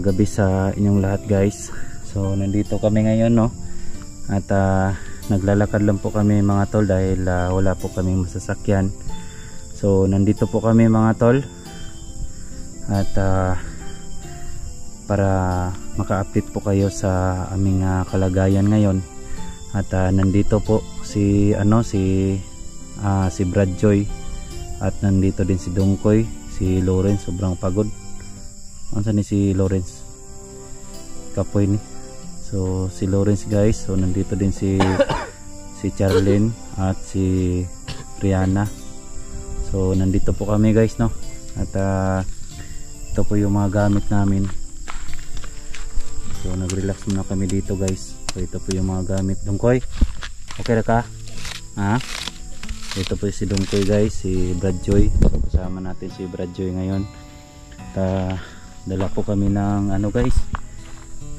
gabi sa inyong lahat guys. So nandito kami ngayon, no, at naglalakad lang po kami mga tol dahil wala po kaming masasakyan. So nandito po kami mga tol at para maka-update po kayo sa aming kalagayan ngayon. At nandito po si si Brad Joy at nandito din si Dongkoy, si Lawrence sobrang pagod. Ano ni si Lawrence? Kapoy ni. So si Lawrence guys, so nandito din si Charlene at si Rihanna. So nandito po kami guys, no. At ito po yung mga gamit namin. So nag-relax muna kami dito guys. So ito po yung mga gamit. Dongkoy, okay na ka? Ha? Ito po si Dongkoy guys, si Brad Joy. So kasama natin si Brad Joy ngayon. At dala po kami ng ano guys.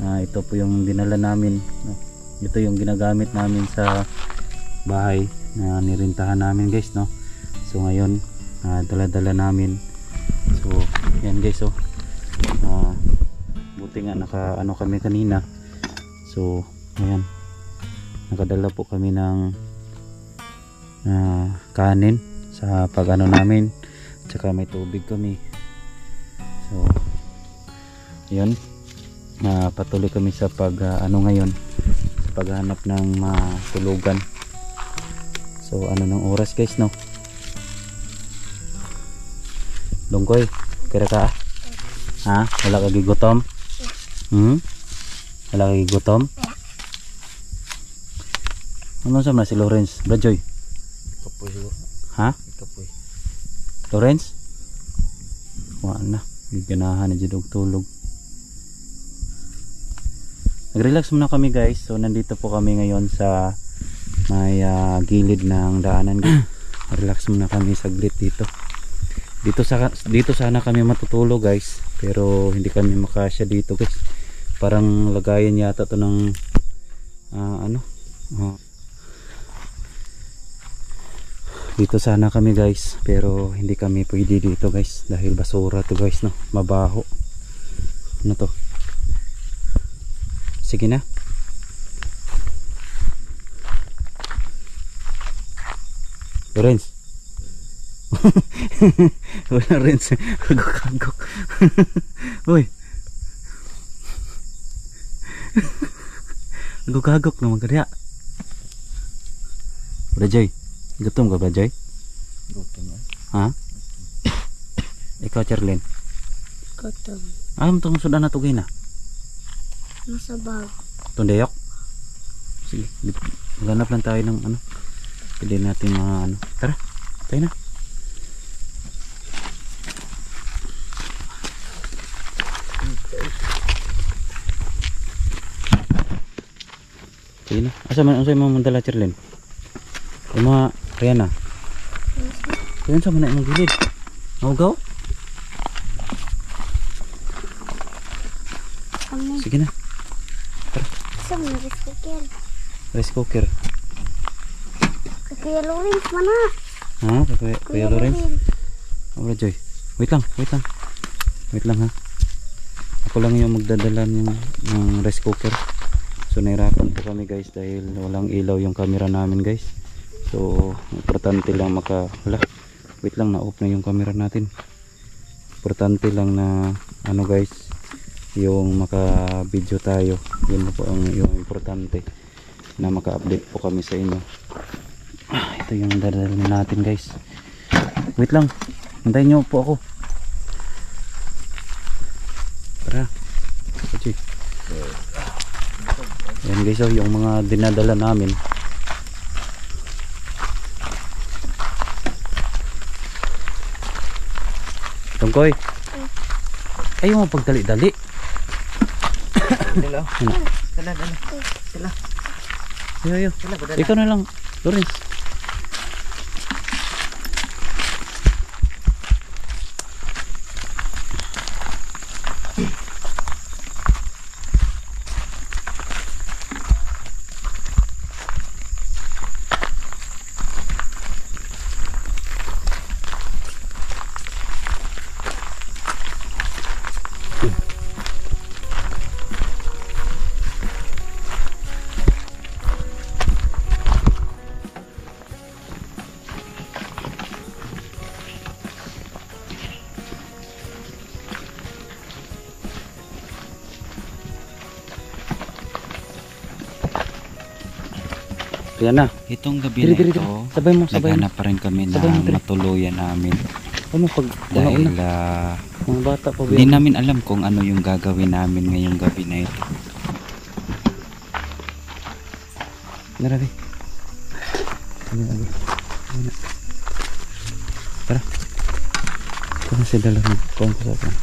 Ito po yung dinala namin, no? Ito yung ginagamit namin sa bahay na nirintahan namin guys, no. So ngayon dala-dala namin. So yan guys, oh. Buti nga naka ano kami kanina. So ayan, nakadala po kami ng kanin sa pag ano namin, tsaka may tubig kami. So yun, patuloy kami sa pag ano ngayon, sa paghanap ng matulugan. So ano ng oras guys, no. Dongkoy, kira ka? Ha? Wala ka gigutom? Wala ka gigutom? Ano sa na si Lawrence? Brad Joy? Kapoy siguro. Ha? Kapoy. Lawrence? Wala na. Ganahan na dyan tulog. Nag-relax muna kami guys. So nandito po kami ngayon sa may gilid ng daanan. Relax muna kami saglit dito. Dito sana kami matutulog guys. Pero hindi kami makasya dito guys. Parang lagayan yata to ng dito sana kami guys, pero hindi kami pwede dito guys dahil basura to guys, no. Mabaho. Ano to? Sige na. Lawrence. Lawrence, kagok. Uy. Kagok naman kaya. Brad Joy, gutom ka Brad Joy? Gutom na. Ha? Ikaw Charlene? Gutom. Itong sudan na tugay na. Nasa bag. Tundayok? Sige, maghanap lang tayo ng ano. Pili natin mga ano. Tara, tayo na. Sige na. Asa man mandala Charlene? Yung mga Rihanna. Yan sa mana yung gilid. Maugaw? Sige na. Tara. Sa mga rice cooker. Rice cooker. Kuya Lawrence mana? Ha? Kuya Lawrence? Oh, Joy. Wait lang. Wait lang ha. Ako lang yung magdadala ng rice cooker. So nahirapan po kami guys dahil walang ilaw yung camera namin guys. So importante lang wala. Wait lang, na-off na yung camera natin. Importante lang na ano guys, yung maka-video tayo. Yun po yung importante, na maka-update po kami sa inyo. Ito yung dadala natin guys. Wait lang, hintayin nyo po ako. Tara. Yan guys, yung mga dinadala namin. Tungkoy, ayaw mo pagdali-dali. Dala. Yo. Ikaw na lang, Lawrence. Yan na. Itong gabi Diri, na diri, ito, diri. Sabay mo, sabay mo. naghanap pa rin kami na Sabay mo, diri. matuluyan namin. Ano pag Dahil una-una? Mga bata pa ba hindi yan? namin alam kung ano yung gagawin namin ngayong gabi na ito. Narabi. Ano lagi? Ano? Tara. Ito na si Dala. Kung ko sa akin.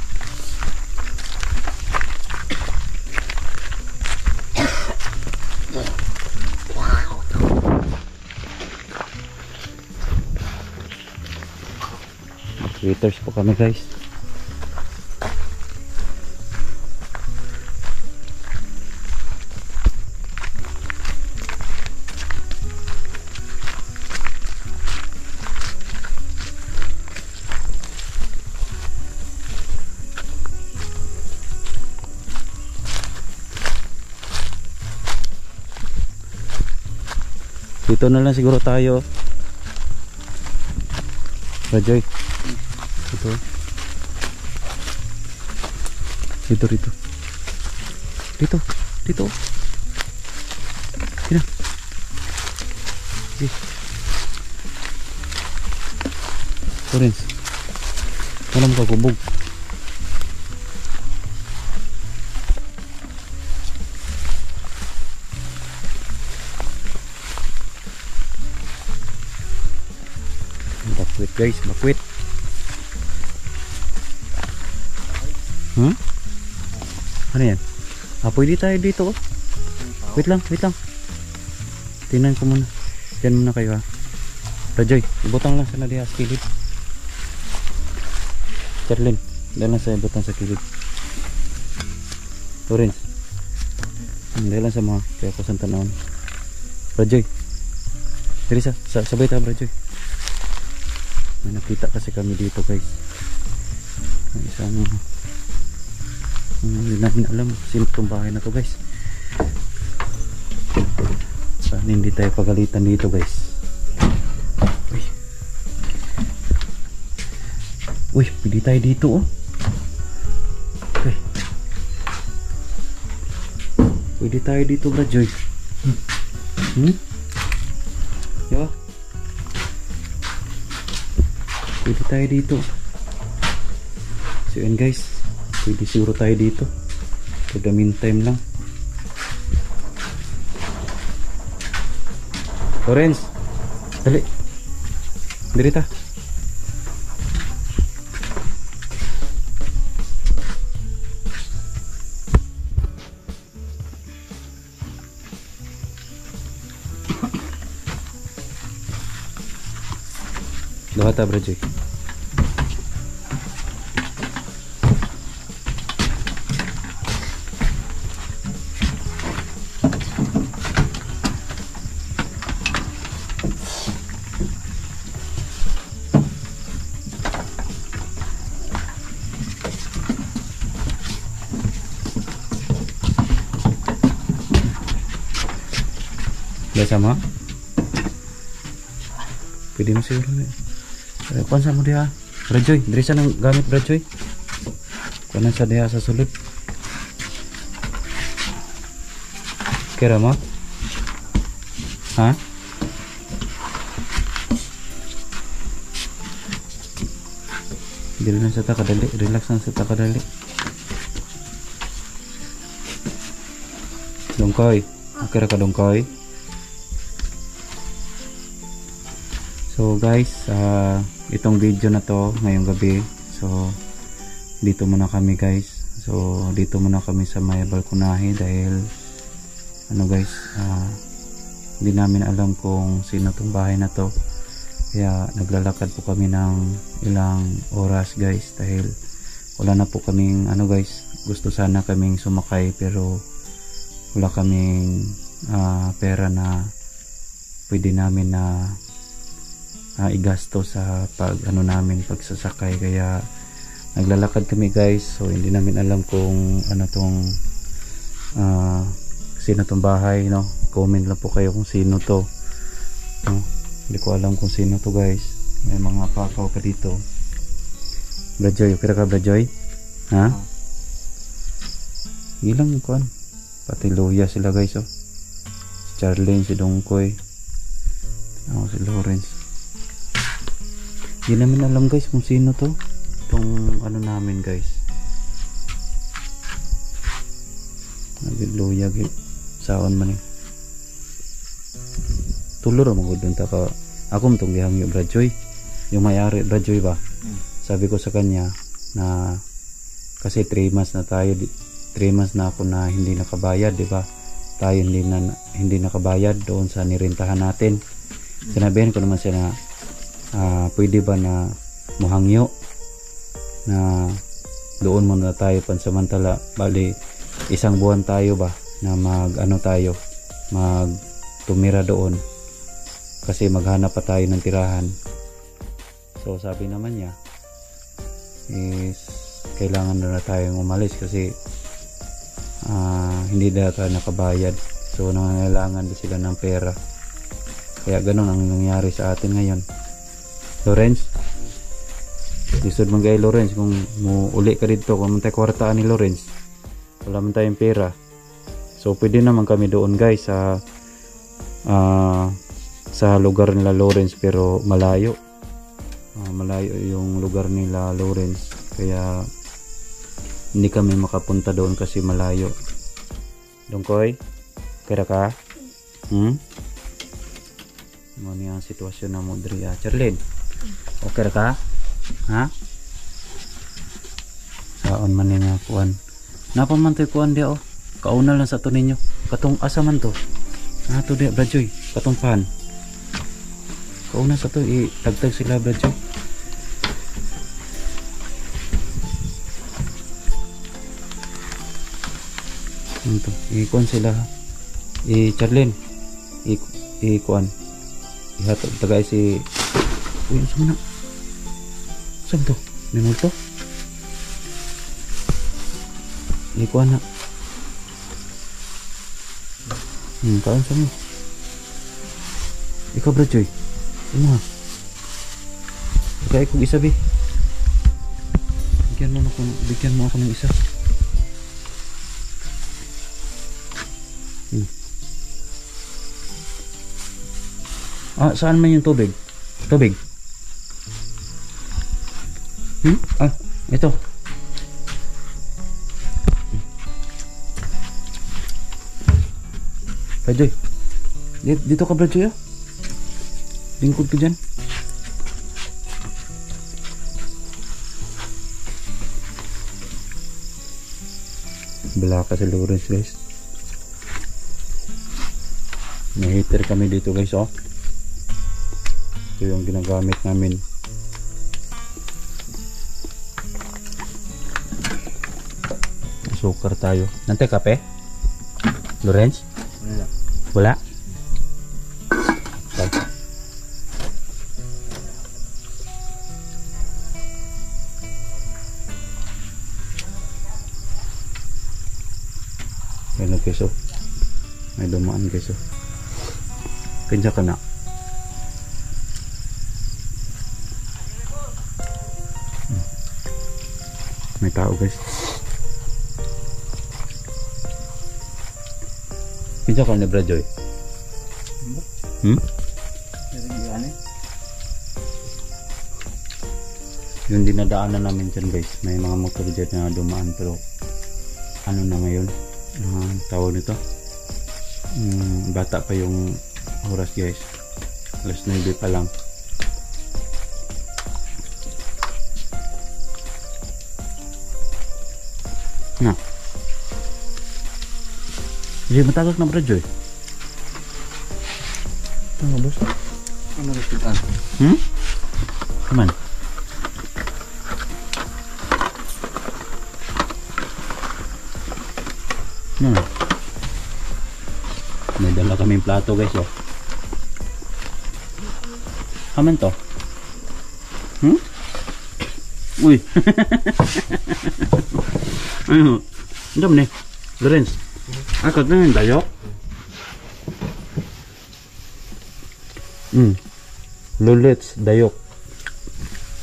Waiters po kami guys. Dito na lang siguro tayo. Rajoy. Dito. Dito, dito. Dito, dito. Sina. Torrens. Wala mo kagubog. Bakwit guys, bakwit. Ano yan? Pwede tayo dito oh. Wait lang, wait lang. Tingnan ko muna. Diyan muna kayo ha. Rajoy, ibutang lang sana diha sa kilid. Charlene, dahil lang sa ibutang sa kilid. Torrens, dahil lang sa mga kaya ko sa tanawon. Rajoy, Teresa, sabay tayo Rajoy. May nakita kasi kami dito guys. May isang hindi namin alam sino itong bahay na to guys. Saan hindi tayo pagalitan dito guys. Uy, uy, pwede tayo dito oh. Okay. Pwede tayo dito bro Joy. Diba? Pwede tayo dito. So yun guys, pwede siguro tayo dito for the meantime lang. Torrens, dali dirita. Dohata Brajoy. Sama pwede mo siguro kuhan sa mo diha Brajoy, diri sa nang gamit Brajoy, kuhan sa diha sa sulod kira mo ha. Dili na sa takadali, relax lang sa takadali. Dongkoy, kira ka Dongkoy. So guys, itong video na to ngayong gabi, so dito muna kami guys. So dito muna kami sa may balkonahe dahil ano guys, hindi namin alam kung sino tong bahay na to, kaya naglalakad po kami ng ilang oras guys dahil wala na po kaming ano guys, gusto sana kaming sumakay pero wala kaming pera na pwede namin na igasto sa pag ano namin pagsasakay, kaya naglalakad kami guys. So hindi namin alam kung ano tong sino tong bahay, no? Comment lang po kayo kung sino to, no? Hindi ko alam kung sino to guys. May mga pakaw pa dito. Brajoy, okay ka Brajoy? Ha? Ilang kuan pati luya sila guys oh. Si Charlene, si Dongkoy, Ako si Lawrence. Hindi namin alam guys kung sino to. Itong ano namin guys. Nagiluyag eh. Saon man eh. Tulor mo gudon ta ka. Ako mtong gihangyo Bradjoy. Yung may-ari Bradjoy ba? Sabi ko sa kanya na kasi 3 months na tayo, 3 months na ako na hindi nakabayad, di ba? Tayo hindi nakabayad doon sa nirentahan natin. Sinabihan ko naman siya na pwede ba na muhangyo na doon muna tayo pansamantala. Bali 1 buwan tayo ba na mag tumira doon kasi maghanap pa tayo ng tirahan. So sabi naman niya is kailangan na tayong umalis kasi hindi na tayo nakabayad. So nangangailangan din sila ng pera. Kaya ganun ang nangyari sa atin ngayon. Lawrence, lisod man kay Lawrence kung uli ka dito, kung man tayo kwartaan ni Lawrence, wala man tayong pera. So pwede naman kami doon guys sa lugar nila Lawrence, pero malayo. Malayo yung lugar nila Lawrence, kaya hindi kami makapunta doon kasi malayo. Dongkoy, kaya ka? Ano niya ang sitwasyon na mo diri? Charlene, okay ka? Ha? Saon man nga kuan? Napa man to'y kuan dia oh? Kauna lang sa to ninyo. Katong asa man to? To dia Bradjoy, katong pan. Kauna sa to, tagtag sila Bradjoy. Ito, ikuan sila. Charlene, ikuan. Ihatag tagay si. Uy, ano na? Saan to? May multo? Ikuan na. Kaon sa mo. Ikaw Bradjoy. Ano ha? Kaya kong isa bi. Bigyan mo ako ng isa. Saan man yung tubig? Tubig? Ito. Bradjoy. Dito ka Bradjoy ah. Lingkod ka dyan. Bala ka sa Lawrence guys. May heater kami dito guys oh. Ito yung ginagamit namin. Sukar tayo. Nante kape? Lawrence? Wala? Ano keso? May dumaan keso. Pinsa ka na. May tao guys. Pinsa ka na Bradjoy? Yung dinadaanan namin dyan guys, may mga motor dyan na dumaan, pero ano na ngayon tawag nito, bata pa yung oras guys, alas 9 pa lang. Na hindi matagak na Bradjoy. Ito nga boss, ano respitan? Kaman may dala kaming plato guys oh. Kaman to? Uy. Ano? Ano ba ni? Lawrence? Akad na yung dayok? Lulets dayok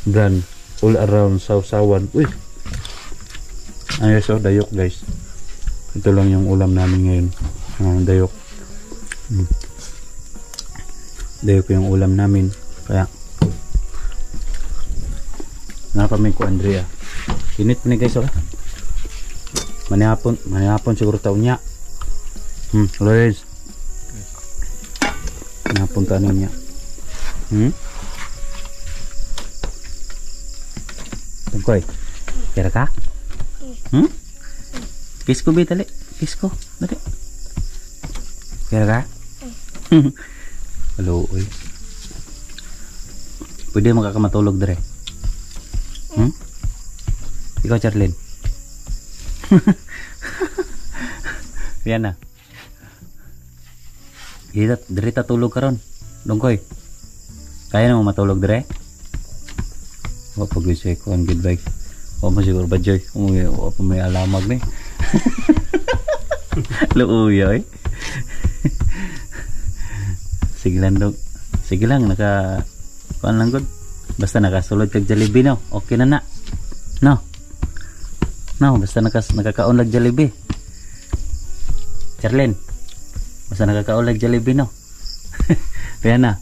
brand all around Sausawan. Uy. Ayos oh, dayok guys. Ito lang yung ulam namin ngayon. Dayok. Dahil ko yung ulam namin. Kaya napamay ko Andrea. Init pa ni guys, oh. Manihapon siguro taon niya. Lawrence. Manihapon taon niya. Tungkoy. Kira ka? Kiss ko, dali. Kiss ko, dali. Kira ka? Hello, oy. Pwede makakamatulog dire. Ikaw, Charlene. Yan na. Dire tatulog ka ron. Dungkoy. Kaya na mo matulog dire? O pag-isay ko ang goodbye. O mo siguro ba, Joy? O pa may alamag ni. Luuya, eh. Sige lang, dog. Sige lang, kuan lang good. Basta nakasulod kag Jollibee, no? Okay na na. No? No, basta nakakaon lag Jollibee. Charlene, basta nakakaon lag Jollibee, no? Kaya na.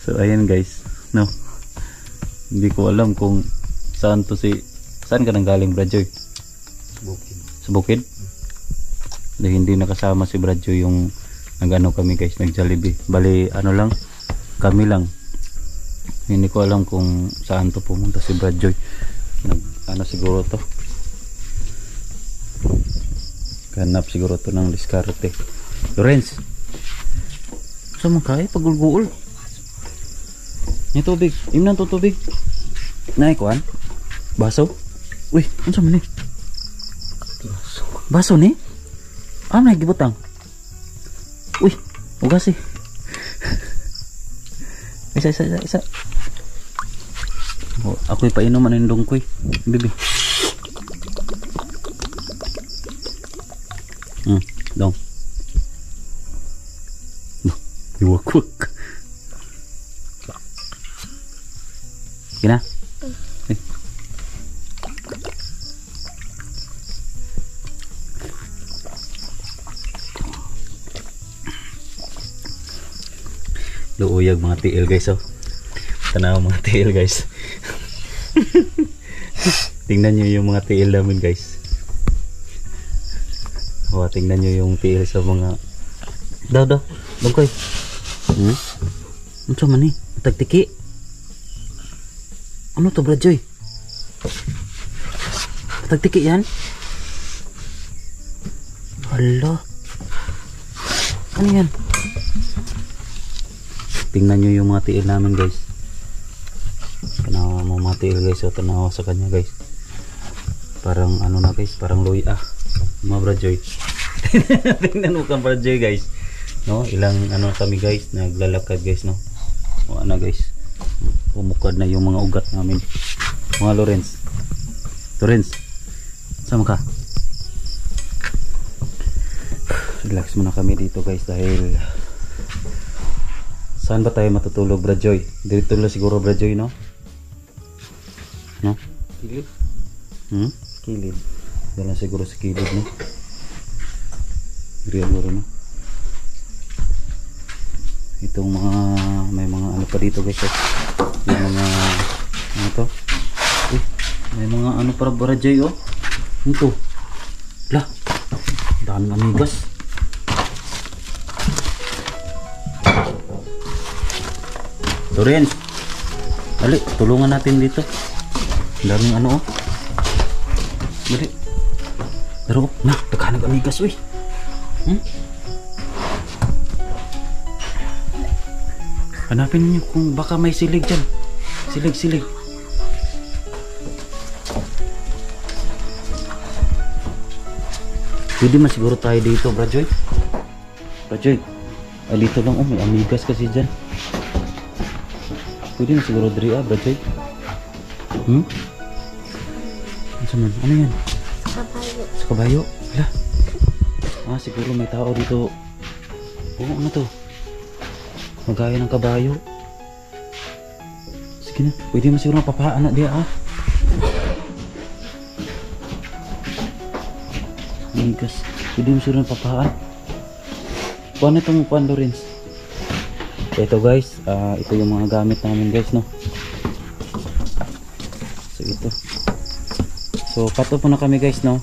So, ayan guys. No? Hindi ko alam kung saan ka nang galing, Bradjoy? Sa bukid? Dahil hindi nakasama si Bradjoy yung nag-ano kami guys, nag-Jollibee. Bali, ano lang, kami lang. Hindi ko alam kung saan to pumunta si Bradjoy. Ano siguro to? Ganap siguro to ng diskarte. Lawrence, saan mo kaya pagulguol? May tubig. Imnan to tubig. Naikuan? Baso? Uy, ano sa mani? Baso ni? May gibutang. Uy, ugas eh. Isa. Oh, ako'y painom ang dungkoy. Bibi. Dong. Iwakwak. Kina? Luuyag mga tiil guys, oh. Tanaw mga tiil guys. Tingnan nyo yung mga tiil namin guys. Oh, tingnan nyo yung tiil sa mga dungkoy. Ano man eh? Tagtiki. Ano to, Bradjoy? Tagtiki yan? Hala. Ano yan? Tingnan nyo yung mga tiil namin guys. Tanawa mo mga tiil guys. O tanawa sa kanya guys. Parang ano na guys. Parang luya. Mga Bradjoy. Tingnan mo kang Bradjoy guys. No? Ilang ano kami guys. Naglalakad guys, no? O ano guys. Pumukad na yung mga ugat namin. Mga Lawrence. Sama ka? Relax muna kami dito guys. Dahil saan ba tayo matutulog, Bradjoy? Dito lang siguro, Bradjoy, no? No? Kilid? Kilid. Dala siguro sa kilid, no? Siguro, no? Itong mga, may mga ano pa dito guys. Yung mga, ano to? May mga ano para Bradjoy, oh. Ito. Lah. Daming amigas. Lawrence, dali, tulungan natin dito. Daming ano, oh. Dali. Pero, naghanap amigas, uy. Hanapin niyo kung baka may silig dyan. Silig. Pwede masiguro tayo dito, Bradjoy. Ay, dito lang, oh. May amigas kasi dyan. Pwede na siguro diri, Bradjoy. Ano yan? Sa kabayo. Wala. Siguro may tao dito. Oo, ano to? Magaya ng kabayo. Sige na. Pwede mo siguro mapapahaan na diya, Amigas. Pwede mo siguro mapapahaan. Kuha na itong kuha, Lorenz. Ito guys, ito yung mga gamit namin guys, no. So ito. So pato po na kami guys, no.